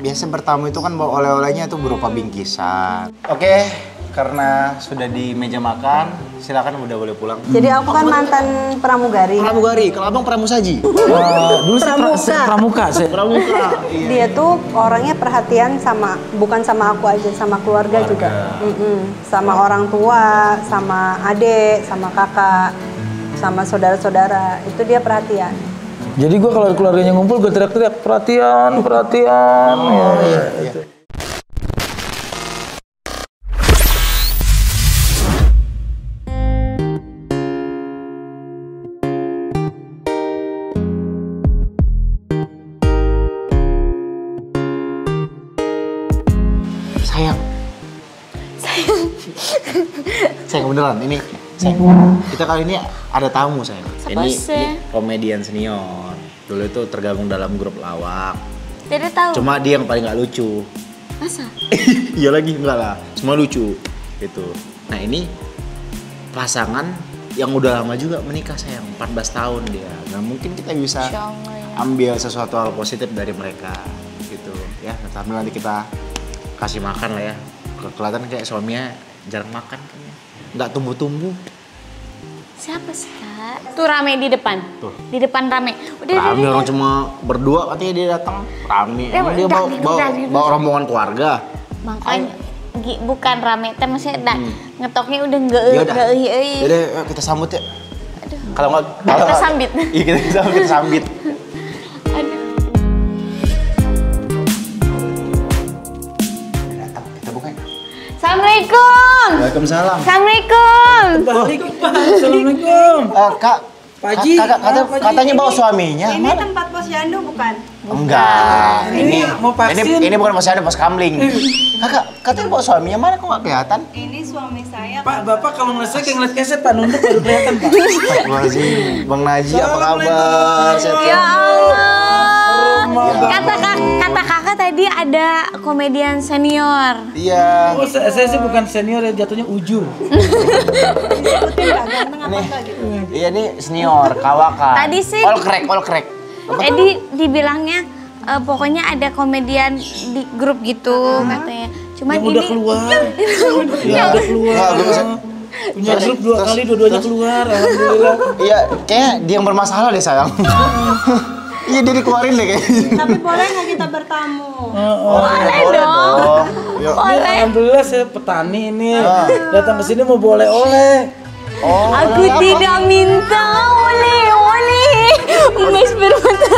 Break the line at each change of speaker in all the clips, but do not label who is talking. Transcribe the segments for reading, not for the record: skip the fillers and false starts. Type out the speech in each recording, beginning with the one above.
biasa bertamu itu kan bawa oleh-olehnya itu berupa bingkisan. Oke, karena sudah di meja makan, silakan udah boleh pulang.
Jadi aku kan mantan pramugari.
Pramugari, kalau abang pramusaji.
Dulu saya pramuka.
Pramuka.
Dia tuh orangnya perhatian bukan sama aku aja, sama keluarga juga. Sama orang tua, sama adik, sama kakak, sama saudara-saudara. Itu dia perhatian.
Jadi gue kalau keluarganya ngumpul gue teriak-teriak perhatian. Iya.
Sayang beneran, ini sayang. Kita kali ini ada tamu sayang. Ini komedian senior. Dulu itu tergabung dalam grup lawak.
Jadi tahu.
Cuma dia yang paling nggak lucu.
Masa?
Iya lagi, enggak lah. Semua lucu gitu. Nah ini pasangan yang udah lama juga menikah sayang, 14 tahun dia. Nah mungkin kita bisa ambil sesuatu hal positif dari mereka gitu ya. Sambil nanti kita kasih makan lah ya. Kelihatan kayak suaminya jarang makan kayaknya. Nggak tumbuh-tumbuh.
Siapa sih Kak? Tuh rame di depan. Tuh. Di depan rame.
Rame orang cuma berdua katanya dia datang. Rame. Emang dia bawa rombongan keluarga.
Makanya bukan rame teh maksudnya ngetoknya udah enggak
Yaudah, yuk kita sambut ya. Kalau nggak
kita sambit.
Iya kita sambit.
Assalamualaikum.
Waalaikumsalam.
Assalamualaikum.
Assalamualaikum.
Kak,
Paji.
Katanya bawa suaminya.
Ini mana? Tempat posyandu bukan?
Enggak.
Ini mau vaksin.
Ini bukan posyandu, pos kamling. Kakak, katanya bawa suaminya, mana kok nggak kelihatan?
Ini suami saya.
Pak, Bapak kalau ngeliat saya kayak ngeliat keset Pak, nunduk baru kelihatan Pak.
Astagfirullahaladzim. Bang Naji apa kabar?
Ya Allah. Kata kakak tadi ada komedian senior.
Iya.
Oh, saya sih bukan senior ya, jatuhnya ujur.
Disebutin nggak ganteng apa enggak gitu?
Iya nih senior, kawakan.
Tadi sih
all crack.
Tadi dibilangnya pokoknya ada komedian di grup gitu katanya. Cuman
yang
ini
udah keluar. Yang udah keluar. Punya grup 2 kali, dua-duanya keluar. Alhamdulillah.
Iya, kayaknya dia yang bermasalah deh sayang. Iya dia dikeluarin deh kayaknya.
Tapi boleh nggak kita bertamu?
boleh dong.
Yuk.
Ini alhamdulillah saya petani ini. Datang ke sini mau oleh-oleh.
Oh,
Aku tidak minta oleh. Mas bermata.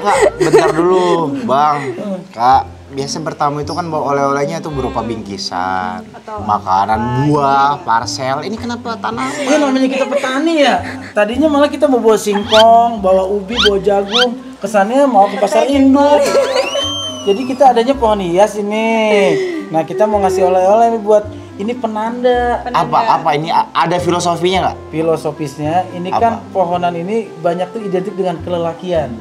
Kak, bentar dulu, Bang. Kak, biasa bertamu itu kan bawa oleh-olehnya itu berupa bingkisan, makanan, buah, parcel. Ini kenapa tanaman?
Ini namanya kita petani ya. Tadinya malah kita mau bawa singkong, bawa ubi, bawa jagung. Kesannya mau ke pasar induk. Jadi kita adanya pohon hias ini. Nah kita mau ngasih oleh-oleh buat ini penanda.
Apa ini ada filosofinya nggak?
Filosofisnya ini kan pohonan ini banyak tuh identik dengan kelelakian.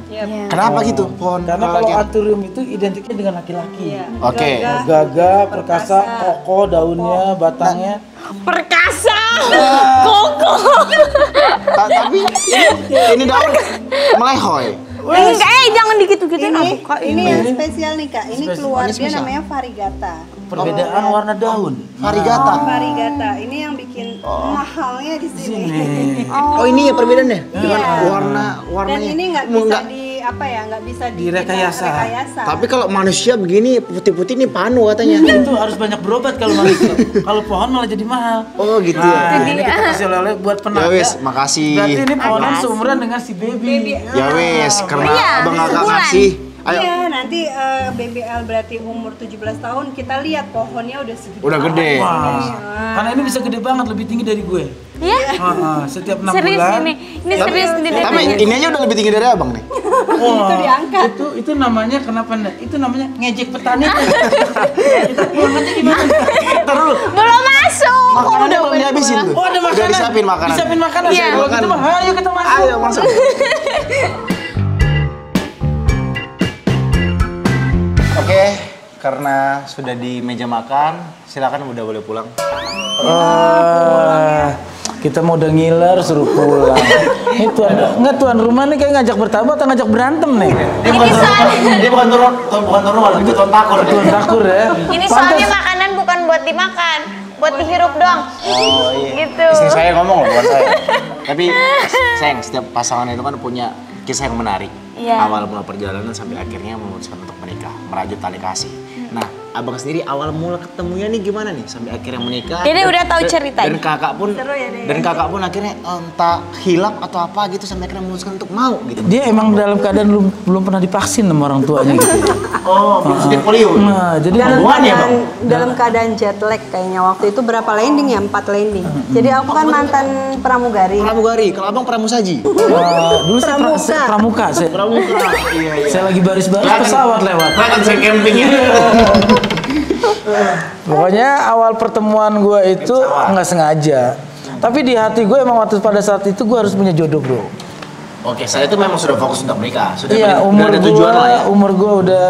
Kenapa gitu pohon?
Karena kalau anthurium itu identiknya dengan laki-laki.
Oke.
Gagah, perkasa, kokoh daunnya, batangnya.
Perkasa. Kokoh.
Tapi ini daun melehoy.
Jangan dikit-dikitin
Ini yang spesial nih Kak. Ini keluarnya namanya Varigata.
Perbedaan warna daun.
Varigata.
Varigata. Ini yang bikin mahalnya di sini.
Oh ini ya perbedaannya dengan
Iya.
warnanya.
Dan ini nggak bisa nggak bisa
direkayasa.
Tapi kalau manusia begini putih-putih ini panu katanya.
Itu harus banyak berobat kalau manusia. Kalau pohon malah jadi mahal.
Oh gitu
Nah,
ya.
ini kita kasih oleh-oleh buat
Ya
penanda.
wis, makasih.
Berarti ini pohonan seumuran dengan si baby.
Ya wis, karena
Iya,
abang kakak
sebulan.
ngasih. Ayo.
Iya, nanti BBL berarti umur 17 tahun, kita lihat pohonnya udah segede.
Udah gede.
Wah, karena ini bisa gede banget, lebih tinggi dari gue.
Iya.
Setiap 6
Serius
bulan.
ini serius
Tapi
dedeknya.
ini aja udah lebih tinggi dari abang nih.
Itu
diangkat.
Itu namanya kenapa? Itu namanya ngejek petani. Kita pulang aja gimana? Terus.
Belum masuk.
Makanannya belum dihabisin tuh.
Oh ada makanan.
Udah disiapin makanan.
Disiapin makanan.
Iya.
Kalau gitu mah, ayo kita masuk.
Ayo masuk. Oke, karena sudah di meja makan, silakan udah boleh pulang.
Kita mau udah ngiler suruh pulang. Ini tuan rumah nih kayak ngajak bertamu atau ngajak berantem nih?
Dia bukan tuan rumah, itu tuan takur.
Tuan takur ya.
Ini soalnya makanan bukan buat dimakan, buat dihirup doang.
Oh iya.
Gitu.
Istri saya ngomong loh, bukan saya. Tapi sayang, setiap pasangan itu kan punya kisah yang menarik.
Iya.
Awal mula perjalanan sampai akhirnya memutuskan untuk menikah, merajut tali kasih. Nah, abang sendiri awal mula ketemunya nih gimana nih sampai akhirnya menikah?
Jadi udah tahu ceritanya.
Dan kakak pun,
Seru ya, Dek?
dan kakak pun akhirnya entah hilaf atau apa gitu sampai akhirnya memutuskan untuk mau gitu.
Dia emang dalam keadaan belum pernah divaksin sama orang tuanya gitu.
Oh, belum sedih polio.
Nah, jadi
Dalam keadaan jet lag kayaknya waktu itu berapa landing ya? 4 landing. Jadi aku kan mantan pramugari.
Pramugari, kalau abang pramusaji.
dulu saya pramuka.
Pramuka. Iya.
Saya lagi baris-baris pesawat lewat.
Kan saya camping ya.
Pokoknya awal pertemuan gue itu nggak sengaja. Tapi di hati gue emang pada saat itu gue harus punya jodoh, bro.
Oke, saya itu memang sudah fokus untuk menikah. Sudah
Iya,
ada tujuan lah ya.
umur gue udah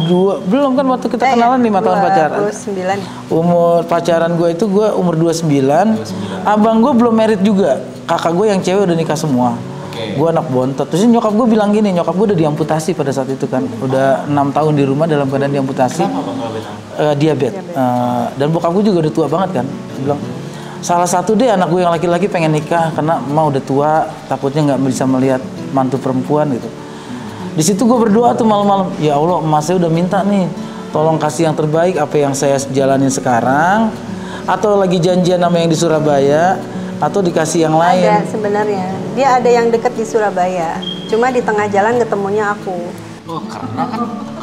2, belum kan waktu kita kenalan 5 tahun pacaran.
29.
Umur pacaran gue itu gue umur 29. Abang gue belum merit juga. Kakak gue yang cewek udah nikah semua. Gue anak bontot. Terus nyokap gue bilang gini, nyokap gue udah diamputasi pada saat itu kan. Udah 6 tahun di rumah dalam keadaan diamputasi. Diabetes. Dan bokap gue juga udah tua banget kan. Dia bilang, salah satu deh anak gue yang laki-laki pengen nikah karena mau udah tua, takutnya nggak bisa melihat mantu perempuan gitu. Di situ gue berdoa tuh malam-malam, ya Allah, emas saya udah minta nih, tolong kasih yang terbaik apa yang saya jalanin sekarang, atau lagi janjian sama yang di Surabaya, atau dikasih yang lain.
Ada sebenarnya. Dia ada yang deket di Surabaya. Cuma di tengah jalan ketemunya aku.
Oh,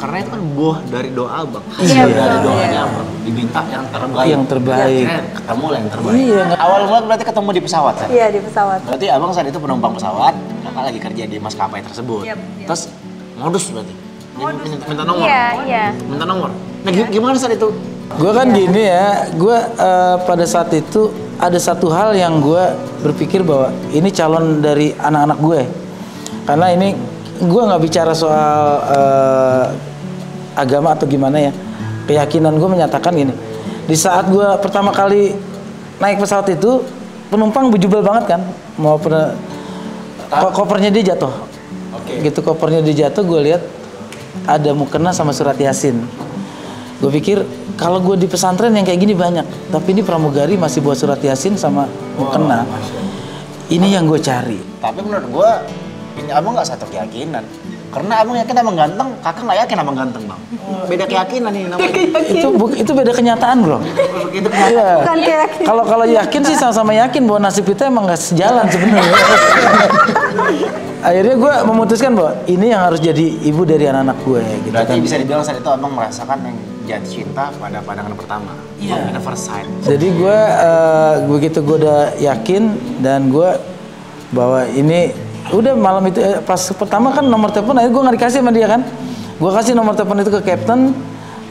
karena itu kan buah dari doa abang.
Iya,
Hasil dari
betul,
doanya abang. Diminta yang terbaik.
Yang terbaik.
Ya, ketemu lah yang terbaik.
Iya.
Awal mula berarti ketemu di pesawat kan?
Iya, di pesawat.
Berarti abang saat itu penumpang pesawat, kakak lagi kerja di maskapai tersebut.
Yap.
Terus modus berarti. Minta nomor.
Iya.
Minta nomor. Nah, gimana saat itu?
Gue kan gini ya, gue pada saat itu ada satu hal yang gue berpikir bahwa ini calon dari anak-anak gue. Karena ini gue nggak bicara soal agama atau gimana ya, keyakinan gue menyatakan gini. Di saat gue pertama kali naik pesawat itu, penumpang bejubel banget kan, mau kopernya dia jatuh. Gitu kopernya dia jatuh, gue lihat ada mukena sama surat yasin. Gue pikir kalau gue di pesantren yang kayak gini banyak, tapi ini pramugari masih buat surat yasin sama mukena. Ini yang gue cari.
Tapi menurut gue, ini abang nggak satu keyakinan. Karena abang yakin abang ganteng, kakak nggak yakin abang ganteng bang. Beda keyakinan ini namanya.
Itu beda kenyataan, bro.
Itu kenyataan.
Iya.
Bukan keyakinan.
Kalau yakin sih sama-sama yakin bahwa nasib kita emang nggak sejalan sebenarnya. Akhirnya gue memutuskan bahwa ini yang harus jadi ibu dari anak-anak gue. Gitu.
Berarti
kan.
bisa dibilang saat itu abang merasakan yang jatuh cinta pada pandangan pertama. Iya. First sight.
Jadi gue begitu gue udah yakin dan gue bahwa ini udah malam itu pas pertama kan nomor telepon akhirnya gue nggak dikasih sama dia kan. Gue kasih nomor telepon itu ke kapten.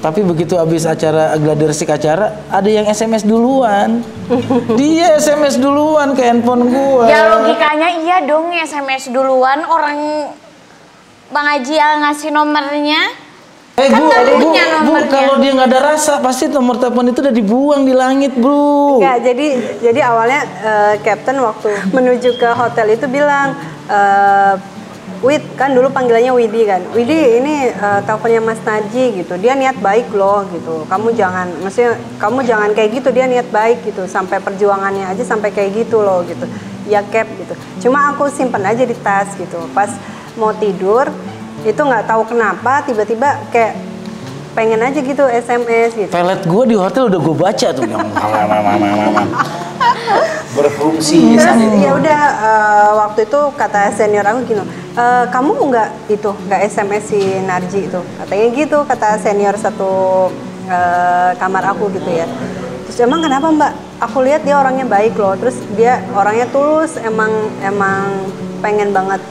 Tapi begitu habis acara gladi resik acara, ada yang SMS duluan. Dia SMS duluan ke handphone gue.
Ya logikanya iya dong SMS duluan, orang Bang Haji yang ngasih nomornya. Kan
Bu,
nomornya.
kalau dia nggak ada rasa, pasti nomor telepon itu udah dibuang di langit, bro.
Enggak, jadi awalnya Captain waktu menuju ke hotel itu bilang, Wid, kan dulu panggilannya Widi kan. Widi ini teleponnya Mas Naji gitu. Dia niat baik loh gitu. Kamu jangan kayak gitu. Dia niat baik gitu. Sampai perjuangannya aja sampai kayak gitu loh gitu. Ya Cap gitu. Cuma aku simpen aja di tas gitu. Pas mau tidur itu nggak tahu kenapa tiba-tiba kayak pengen aja gitu SMS gitu.
Pelet gue di hotel udah gue baca tuh.
Berfungsi.
Terus ya udah waktu itu kata senior aku gini, kamu nggak SMS si Narji itu, katanya gitu kata senior satu kamar aku gitu ya. Terus emang kenapa Mbak? Aku lihat dia orangnya baik loh, terus dia orangnya tulus, emang pengen banget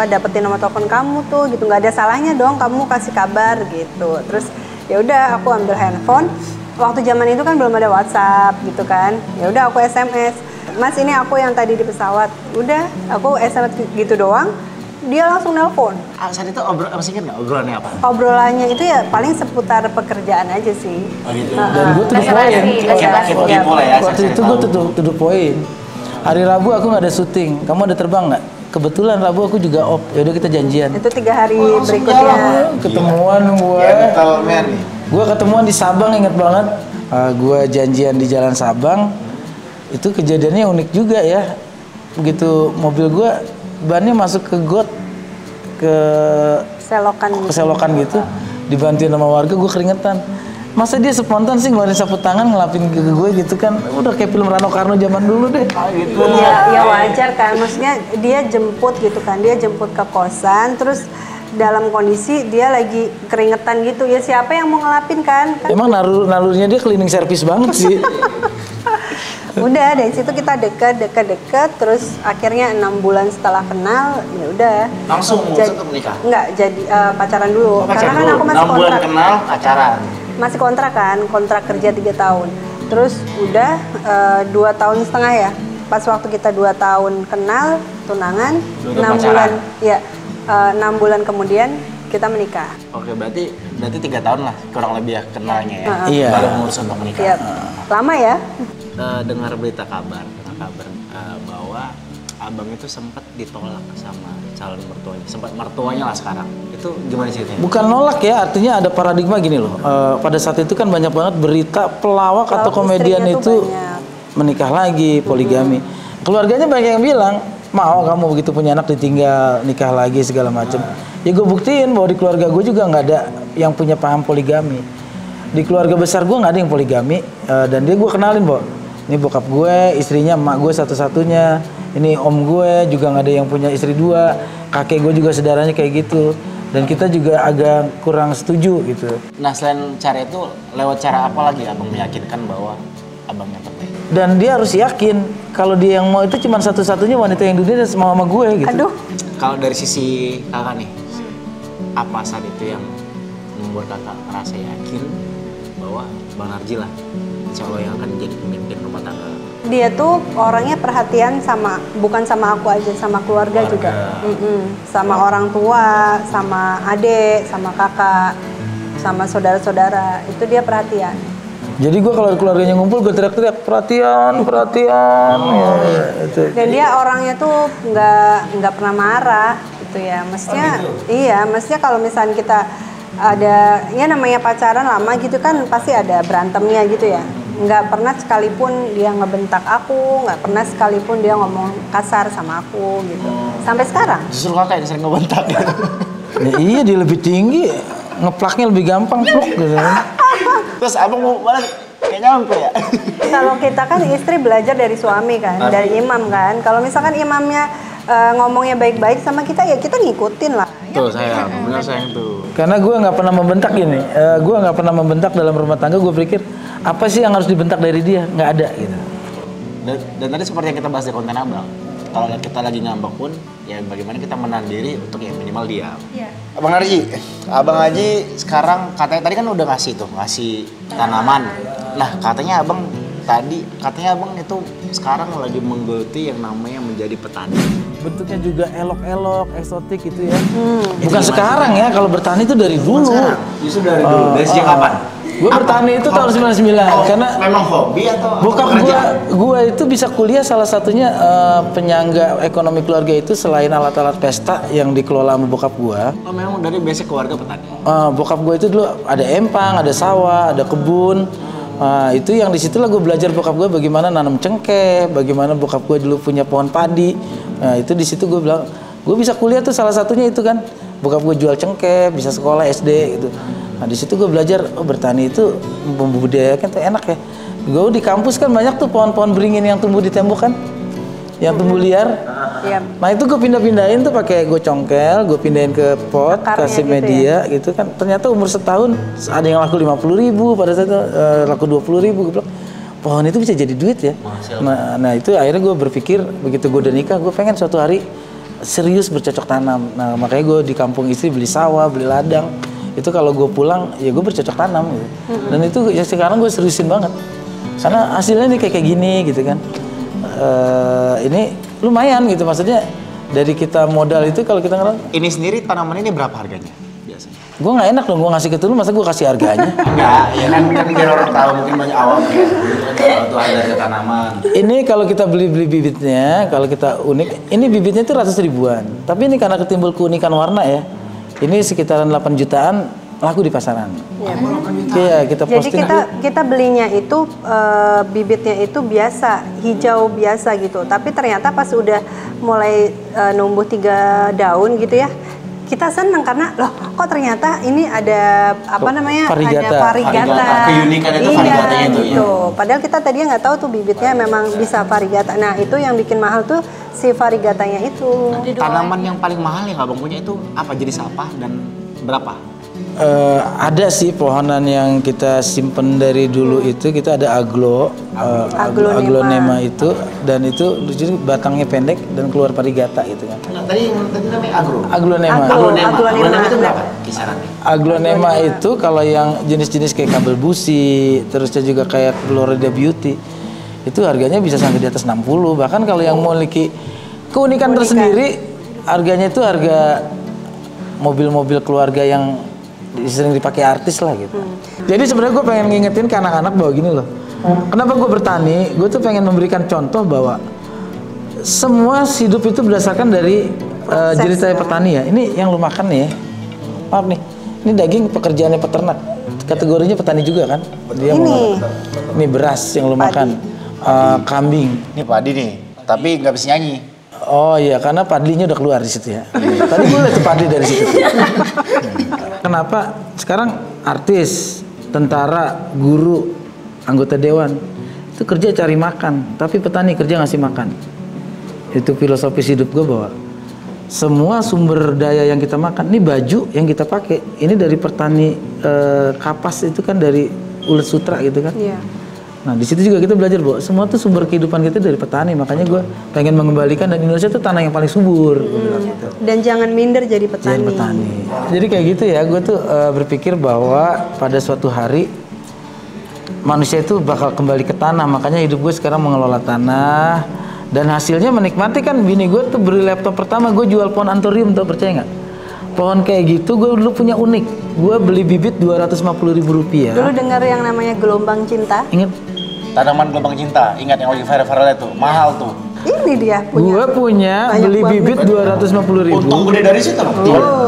dapetin nomor telepon kamu tuh gitu, nggak ada salahnya dong kamu kasih kabar gitu. Terus ya udah aku ambil handphone. Waktu zaman itu kan belum ada WhatsApp gitu kan. Ya udah aku SMS. Mas ini aku yang tadi di pesawat. Udah, aku SMS gitu doang. dia langsung nelpon.
Saat itu masih ingat nggak obrolannya apa?
Obrolannya itu ya paling seputar pekerjaan aja sih.
Oh gitu.
Dan gue tuh poin.
Kepo lah ya.
Waktu itu gue tuh poin. Hari Rabu aku nggak ada syuting. Kamu ada terbang nggak? Kebetulan Rabu aku juga off. Yaudah kita janjian.
Itu 3 hari berikutnya.
Ketemuan gue. Gue ketemuan di Sabang, inget banget. Gue janjian di Jalan Sabang. Itu kejadiannya unik juga ya. Begitu mobil gue bannya masuk ke got, ke selokan gitu, dibantuin sama warga, gue keringetan. Masa dia spontan sih ngeluarin sapu tangan ngelapin ke gue gitu kan, udah kayak film Rano Karno zaman dulu deh.
Gitu.
Ya wajar kan, maksudnya dia jemput gitu kan, dia jemput ke kosan, terus dalam kondisi dia lagi keringetan gitu, ya siapa yang mau ngelapin kan?
Emang nalurnya dia cleaning service banget sih.
Udah dari situ kita deket, terus akhirnya 6 bulan setelah kenal, ya udah.
Langsung menikah?
Enggak, jadi pacaran dulu. Karena kan aku masih
6 bulan kenal, pacaran.
Masih kontrak kan, kontrak kerja 3 tahun. Terus udah 2 tahun setengah ya. Pas waktu kita 2 tahun kenal, tunangan, 6 bulan, ya 6 bulan kemudian kita menikah.
Oke, berarti 3 tahun lah kurang lebih ya kenalnya ya.
Iya.
Baru ngurus untuk menikah.
Iya. Lama ya?
Dengar kabar bahwa abang itu sempat ditolak sama calon mertuanya, sempat mertuanya lah sekarang. Itu gimana sih?
Bukan nolak ya, artinya ada paradigma gini loh. Pada saat itu kan banyak banget berita pelawak atau komedian itu menikah lagi, poligami. Keluarganya banyak yang bilang, mau kamu begitu punya anak ditinggal, nikah lagi segala macem. Ya gue buktiin bahwa di keluarga gue juga nggak ada yang punya paham poligami. Di keluarga besar gue nggak ada yang poligami, dan dia gue kenalin bahwa ini bokap gue, istrinya emak gue satu-satunya. Ini om gue juga nggak ada yang punya istri 2. Kakek gue juga saudaranya kayak gitu. Dan kita juga agak kurang setuju gitu.
Nah selain cara itu, lewat cara apa lagi abang meyakinkan bahwa abang yang terbaik?
Dan dia harus yakin kalau dia yang mau itu cuma satu-satunya wanita yang dunia dan semua sama gue gitu.
Aduh.
Kalau dari sisi kakak nih, apa saat itu yang membuat kakak merasa yakin bahwa Bang Narji lah insya Allah yang akan menjadi pemimpin rumah tangga?
Dia tuh orangnya perhatian bukan sama aku aja, sama keluarga juga. Sama orang tua, sama adik, sama kakak, sama saudara-saudara. Itu dia perhatian.
Jadi gue kalau keluarganya ngumpul gue teriak-teriak perhatian. Ya, itu.
Dan dia orangnya tuh nggak pernah marah gitu ya. Maksudnya iya, maksudnya kalau misalnya kita ada ya namanya pacaran lama gitu kan pasti ada berantemnya gitu ya. Nggak pernah sekalipun dia ngebentak aku, nggak pernah sekalipun dia ngomong kasar sama aku gitu. Sampai sekarang.
Justru kakak yang sering ngebentak.
Ya, iya dia lebih tinggi, ngeplaknya lebih gampang pluk gitu.
Terus abang mau balas kayak nyampe ya?
Kalau kita kan istri belajar dari suami kan, dari imam kan. Kalau misalkan imamnya ngomongnya baik-baik sama kita ya kita ngikutin lah.
Tuh sayang, benar sayang tuh.
Karena gue nggak pernah membentak gini, gue nggak pernah membentak dalam rumah tangga. Gue pikir apa sih yang harus dibentak dari dia? Nggak ada gitu.
Dan tadi seperti yang kita bahas di konten abang, kalau kita lagi ngambek pun, ya bagaimana kita menahan diri untuk yang minimal diam. Iya. Abang Haji sekarang katanya tadi kan udah ngasih tanaman. Nah katanya abang itu sekarang lagi menggeluti yang namanya menjadi petani.
Bentuknya juga elok-elok, eksotik gitu ya. Bukan sekarang ya, kalau bertani itu dari dulu.
Justru dari dulu. Dari sejak kapan?
Gue bertani itu tahun 99 karena
memang hobi atau
bokap gue itu bisa kuliah salah satunya penyangga ekonomi keluarga itu selain alat-alat pesta yang dikelola sama bokap gue.
Oh, memang dari basic keluarga petani.
Bokap gue itu dulu ada empang, ada sawah, ada kebun. Itu yang disitulah gue belajar bokap gue bagaimana nanam cengkeh, bagaimana bokap gue dulu punya pohon padi. Nah itu di situ gue bilang gue bisa kuliah tuh salah satunya itu kan. Bokap gue jual cengkeh, bisa sekolah SD gitu. Nah di situ gue belajar bertani itu membudidayakan tuh enak ya. Gue di kampus kan banyak tuh pohon-pohon beringin yang tumbuh di tembok kan, yang tumbuh liar. Nah itu gue pindahin tuh pakai gue congkel, gue pindahin ke pot, kasih media gitu kan. Ternyata umur setahun ada yang laku 50.000, pada saat itu laku 20.000. Gue bilang pohon itu bisa jadi duit ya. Nah itu akhirnya gue berpikir begitu gue udah nikah, gue pengen suatu hari serius bercocok tanam. Nah makanya gue di kampung istri beli sawah, beli ladang. Itu kalau gue pulang ya gue bercocok tanam gitu. Dan itu ya sekarang gue seriusin banget. Karena hasilnya nih kayak gini gitu kan. Ini lumayan gitu, maksudnya Dari kita modal itu kalau kita ngerawat.
Ini sendiri tanaman ini berapa harganya biasanya?
Gue nggak enak dong, gue ngasih ke lu, masa gue kasih harganya?
Enggak, ya kan biar orang tahu, mungkin banyak awam ya. Itu harga tanaman. Ini
Kalau kita beli bibitnya, kalau kita unik, ini bibitnya itu ratus ribuan. Tapi ini karena ketimbul keunikan warna ya, ini sekitaran 8 jutaan laku di pasaran. Iya, kita posting.
Jadi kita belinya itu bibitnya itu biasa, hijau biasa gitu. Tapi ternyata pas udah mulai numbuh 3 daun gitu ya, kita senang karena loh kok ternyata ini ada apa namanya
Varigata.
ada varigata.
Keunikan itu varigatanya itu ya.
Gitu. Padahal kita tadinya nggak tahu tuh bibitnya memang bisa varigata. Nah itu yang bikin mahal tuh si varigatanya itu.
Tanaman yang paling mahal yang abang punya itu apa, jenis apa dan berapa?
Ada sih pohonan yang kita simpen dari dulu itu, kita ada aglonema itu, dan itu jadi batangnya pendek dan keluar varigata gitu kan.
Tadi namanya
Aglonema.
Aglonema itu berapa kisarannya?
Aglonema itu kalau yang jenis-jenis kayak kabel busi, terusnya juga kayak Florida Beauty, itu harganya bisa sampai di atas 60. Bahkan kalau yang memiliki keunikan tersendiri, harganya itu harga mobil-mobil keluarga yang sering dipakai artis lah gitu. Jadi sebenarnya gue pengen ngingetin ke anak-anak bahwa gini loh. Kenapa gue bertani? Gue tuh pengen memberikan contoh bahwa semua hidup itu berdasarkan dari jerih payah petani ya. Ini yang lu makan nih ya. Maaf nih. Ini daging pekerjaannya peternak. Kategorinya petani juga kan? Dia ini beras yang lu makan. Kambing.
Ini padi nih, tapi nggak bisa nyanyi.
Oh iya, karena padlinya udah keluar di situ ya. Tadi gue lihat padli dari situ. Kenapa? Sekarang artis, tentara, guru, anggota dewan itu kerja cari makan, tapi petani kerja ngasih makan. Itu filosofis hidup gue bahwa semua sumber daya yang kita makan, ini baju yang kita pakai, ini dari petani kapas itu kan dari ulet sutra gitu kan.
Iya.
Nah di situ juga kita belajar bahwa semua tuh sumber kehidupan kita dari petani, makanya gue pengen mengembalikan, dan Indonesia tuh tanah yang paling subur.
Dan jangan minder jadi petani.
Jadi kayak gitu ya, gue tuh berpikir bahwa pada suatu hari manusia itu bakal kembali ke tanah, makanya hidup gue sekarang mengelola tanah, dan hasilnya menikmati kan. Bini gue tuh beli laptop pertama, gue jual pohon anthurium, tau percaya nggak? Pohon kayak gitu gue dulu punya unik, gue beli bibit Rp250.000.
Dulu dengar yang namanya gelombang cinta.
Ingat?
Tanaman gelombang cinta, ingat yang lagi viral itu, mahal tuh.
Ini dia punya.
Gue punya beli bibit Rp250.000.
Untung gede dari situ loh.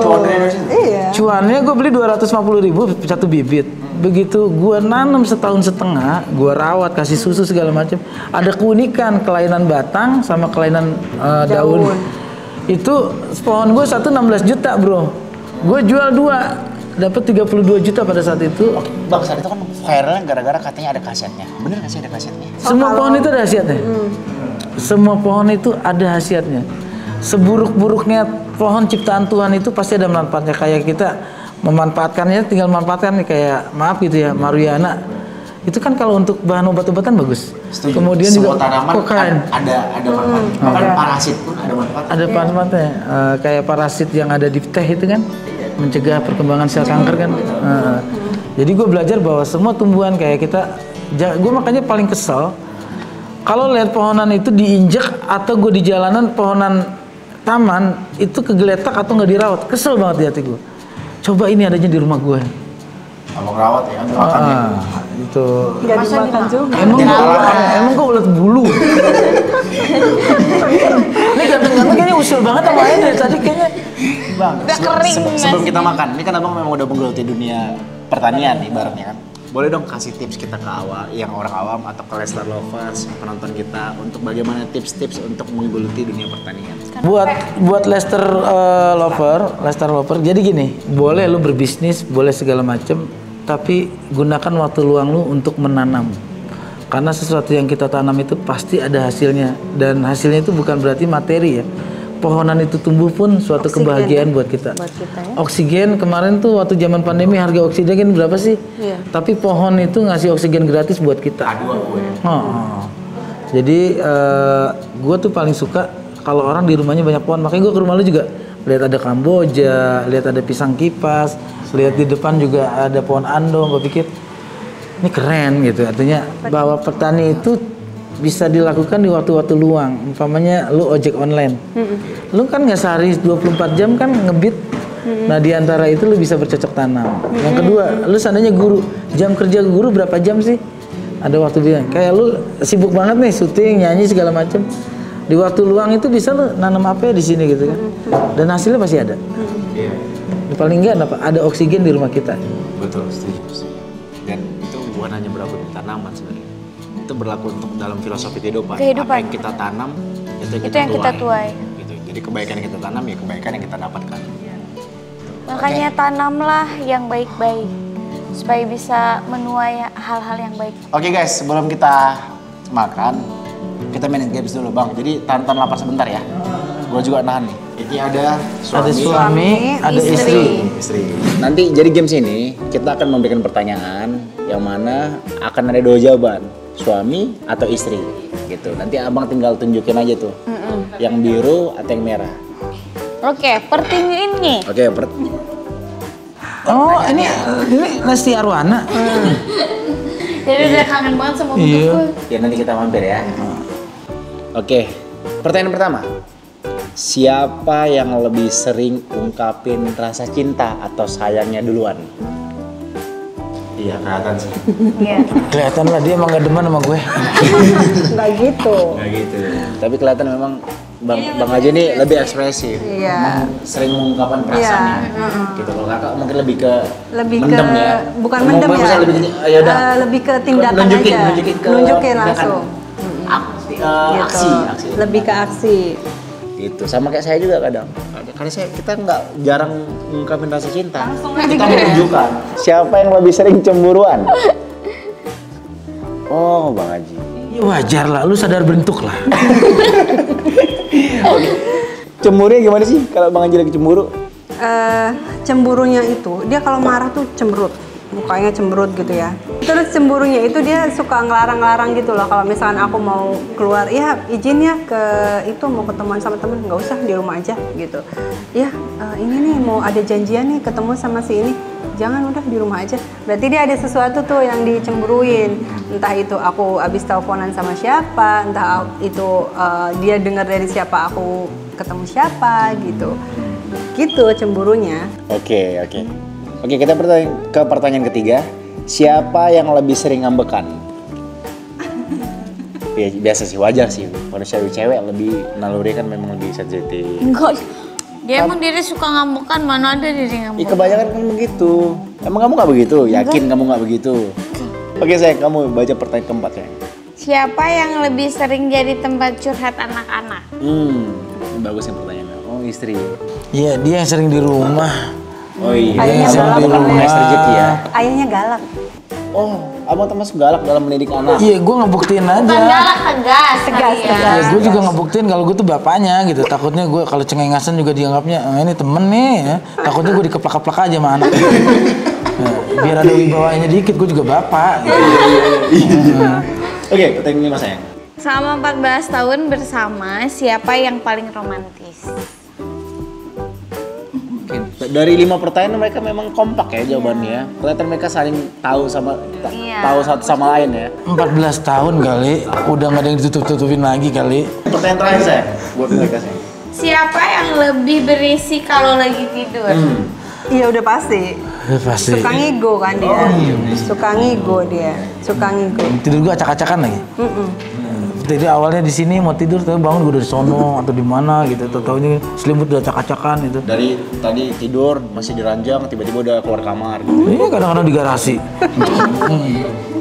Cuan gede dari situ.
Iya.
Cuannya gue beli Rp250.000 satu bibit. Begitu gue nanam setahun setengah, gue rawat, kasih susu segala macam. Ada keunikan kelainan batang sama kelainan daun. Itu pohon gue satu 16 juta bro. Gue jual 2, dapat 32 juta pada saat itu.
Bang, saat itu kan viralnya gara-gara katanya ada kasetnya. Bener nggak sih ada kasetnya?
Semua pohon itu ada khasiatnya. Semua pohon itu ada khasiatnya. Seburuk-buruknya pohon ciptaan Tuhan itu pasti ada manfaatnya. Kayak kita memanfaatkannya, tinggal memanfaatkan nih, kayak maaf gitu ya, marijuana. Itu kan kalau untuk bahan obat-obatan bagus.
Setuju.
Kemudian
semua
juga
tanaman ada manfaat. Bahkan parasit pun ada manfaat.
ada manfaatnya. Kayak parasit yang ada di teh itu kan mencegah perkembangan sel kanker kan. Jadi gue belajar bahwa semua tumbuhan kayak kita, gue makanya paling kesel kalau lihat pohonan itu diinjek atau gue di jalanan pohonan taman itu kegeletak atau nggak dirawat, kesel banget di hati gue. Coba ini adanya di rumah gue.
Abang rawat ya, makan ya.
Itu.
Nggak dimakan juga.
Emang gue ulet bulu. Ini ganteng-ganteng kayaknya usil banget sama Ayah dari tadi kayaknya.
Bang,
Udah kering,
sebelum
Mas.
kita makan, ini kan abang memang udah menggeluti dunia pertanian ibaratnya kan. Boleh dong kasih tips kita ke yang orang awam atau ke Lester Lovers, penonton kita, untuk bagaimana tips-tips untuk menggeluti dunia pertanian.
Buat Lester Lover, jadi gini, boleh lu berbisnis, boleh segala macem, tapi gunakan waktu luang lu untuk menanam. Karena sesuatu yang kita tanam itu pasti ada hasilnya, dan hasilnya itu bukan berarti materi ya. Pohonan itu tumbuh pun suatu kebahagiaan buat kita.
Ya?
Oksigen kemarin tuh waktu zaman pandemi harga oksigen berapa sih?
Iya.
Tapi pohon itu ngasih oksigen gratis buat kita. Jadi gue tuh paling suka kalau orang di rumahnya banyak pohon. Makanya gue ke rumah lu juga lihat ada kamboja, lihat ada pisang kipas, lihat di depan juga ada pohon andong. Gue pikir ini keren gitu. Artinya bahwa petani itu bisa dilakukan di waktu-waktu luang. Umpamanya lu ojek online. Lu kan nggak sehari 24 jam kan ngebit. Nah di antara itu lu bisa bercocok tanam. Yang kedua, lu seandainya guru, jam kerja guru berapa jam sih? Ada waktu bilang, kayak lu sibuk banget nih syuting, nyanyi segala macem. Di waktu luang itu bisa lu nanam apa ya di sini gitu kan. Dan hasilnya pasti ada. Paling enggak ada oksigen di rumah kita.
Betul, setuju. Dan itu bukan hanya berlaku di tanaman sebenarnya. Itu berlaku untuk dalam filosofi kehidupan. Apa yang kita tanam, itu yang kita tuai. Gitu. Jadi kebaikan yang kita tanam ya kebaikan yang kita dapatkan.
Makanya tanamlah yang baik-baik supaya bisa menuai hal-hal yang baik.
Oke guys, sebelum kita makan, kita main games dulu bang. Jadi tahan lapar sebentar ya. Gue juga nahan nih. Ini ada
suami, ada istri.
Nanti jadi games ini kita akan memberikan pertanyaan yang mana akan ada 2 jawaban, suami atau istri, gitu. Nanti abang tinggal tunjukin aja tuh, yang biru atau yang merah.
Oke, pertanyaan ini.
Oh ini Lesti Arwana.
Jadi udah kangen banget sama bentukku.
Ya nanti kita mampir ya. Oke, pertanyaan pertama. Siapa yang lebih sering ungkapin rasa cinta atau sayangnya duluan? Iya, kelihatan sih.
Iya.
Kelihatan lah dia emang gak demen sama gue.
Nggak gitu.
Nggak gitu. Tapi kelihatan memang Bang Haji ini lebih ekspresif.
Iya.
Sering mengungkapkan perasaannya. Gitu. Kalau kakak mungkin lebih ke mendem ya.
Bukan mendem ya. Lebih ke tindakan aja. Nunjukin langsung.
Aksi.
Lebih ke aksi.
Gitu. Sama kayak saya juga kadang. Karena kita nggak jarang mengungkapin rasa cinta. Kita menunjukkan siapa yang lebih sering cemburuan. Oh, Bang Haji.
Ya wajar lah, lu sadar bentuk lah.
Cemburunya gimana sih kalau Bang Haji lagi cemburu?
Cemburunya itu dia kalau marah tuh cemberut, mukanya cemberut gitu ya. Terus cemburunya itu dia suka ngelarang-larang gitu loh. Kalau misalkan aku mau keluar, ya izin ya ke itu mau ketemuan sama temen, nggak usah di rumah aja gitu. Ya ini nih mau ada janjian nih ketemu sama si ini, jangan udah di rumah aja. Berarti dia ada sesuatu tuh yang dicemburuin. Entah itu aku abis teleponan sama siapa, entah itu dia dengar dari siapa aku ketemu siapa gitu. Gitu cemburunya.
Oke, kita ke pertanyaan ketiga. Siapa yang lebih sering ngambekan? Ya, biasa sih, wajar sih. Manusia cewek lebih naluri kan memang lebih sensitif.
Enggak. Dia emang diri suka ngambekan, mana ada diri ngambekan.
Kebanyakan kan begitu. Emang kamu nggak begitu? Yakin kamu nggak begitu? Oke sayang, kamu baca pertanyaan keempat ya.
Siapa yang lebih sering jadi tempat curhat anak-anak?
Bagus yang pertanyaannya. Oh, istri.
Iya, dia yang sering di rumah.
Oh iya.
Ayahnya galak.
Rezeki ya.
Ayahnya galak.
Oh, abang termasuk galak dalam mendidik anak.
Iya, gue ngebuktiin aja.
Bukan galak, tegas.
Ya, gue juga ngebuktiin kalau gue tuh bapaknya gitu. Takutnya gue kalau cengengasan juga dianggapnya ini temen nih ya. Takutnya gue dikeplak-keplak aja sama anak. Ya, biar ada wibawanya dikit, gue juga bapak.
Oke, pertanyaan ini mas sayang.
Selama 14 tahun bersama, siapa yang paling romantis?
Dari 5 pertanyaan mereka memang kompak ya jawabannya. Kelihatan mereka saling tahu tahu satu sama lain ya.
14 tahun kali, udah gak ada yang ditutup-tutupin lagi kali.
Pertanyaan terakhir saya buat mereka saya.
Siapa yang lebih berisi kalau lagi tidur?
Iya udah pasti.
Pasti.
Suka ngigo kan dia. Suka ngigo dia. Suka ngigo.
Tidur gue acak-acakan lagi. Jadi awalnya di sini mau tidur tapi bangun gue dari sono atau di mana gitu. Tahu-tahunya selimut udah acak-acakan gitu.
Dari tadi tidur masih di ranjang tiba-tiba udah keluar kamar.
Iya kadang-kadang di garasi.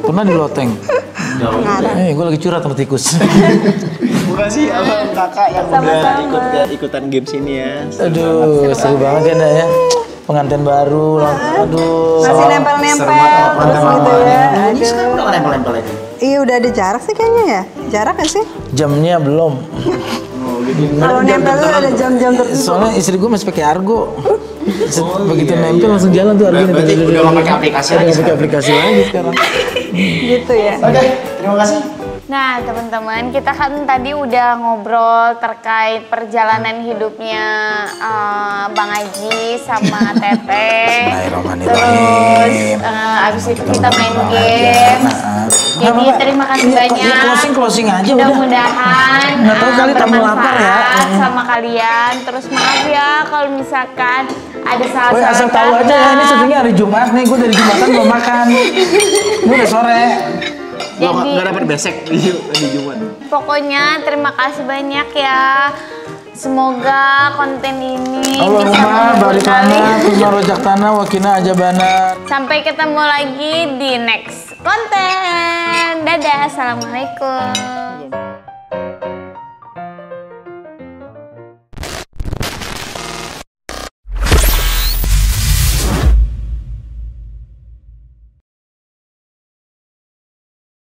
Pernah di loteng. Gue lagi curhat sama tikus.
Bukan sih abang kakak yang udah ikutan games ini ya.
Aduh seru banget ya Nda ya. Pengantin baru, aduh.
Masih nempel-nempel terus gitu ya.
Ini sekarang udah nempel-nempel lagi.
Iya udah ada jarak sih kayaknya ya. Jarak kan sih?
Jamnya belum.
Kalau nempel tuh ada jam-jam tertentu.
Soalnya istri gue masih pakai Argo. Begitu nempel langsung jalan tuh Argo.
Berarti udah nggak pakai aplikasi lagi.
Udah pakai aplikasi lagi sekarang.
Gitu ya.
Oke, terima kasih.
Nah teman-teman, kita kan tadi udah ngobrol terkait perjalanan hidupnya Bang Haji sama Teteh. Terus abis itu kita main game. Jadi terima kasih banyak.
Closing aja udah.
Mudah-mudahan
Nggak tahu kali tamu lapar ya.
sama kalian. Terus maaf ya kalau misalkan ada salah-salah.
Asal tahu aja ya, ini syutingnya hari Jumat nih, gue dari Jumatan belum makan. Ini udah sore.
Jadi nggak dapat besek di Jumat.
Pokoknya terima kasih banyak ya. Semoga konten ini bisa
Allahumma barik lana
kalian.
fima rojaktana wa qina adzabannar.
Sampai ketemu lagi di next konten. Dadah, assalamualaikum.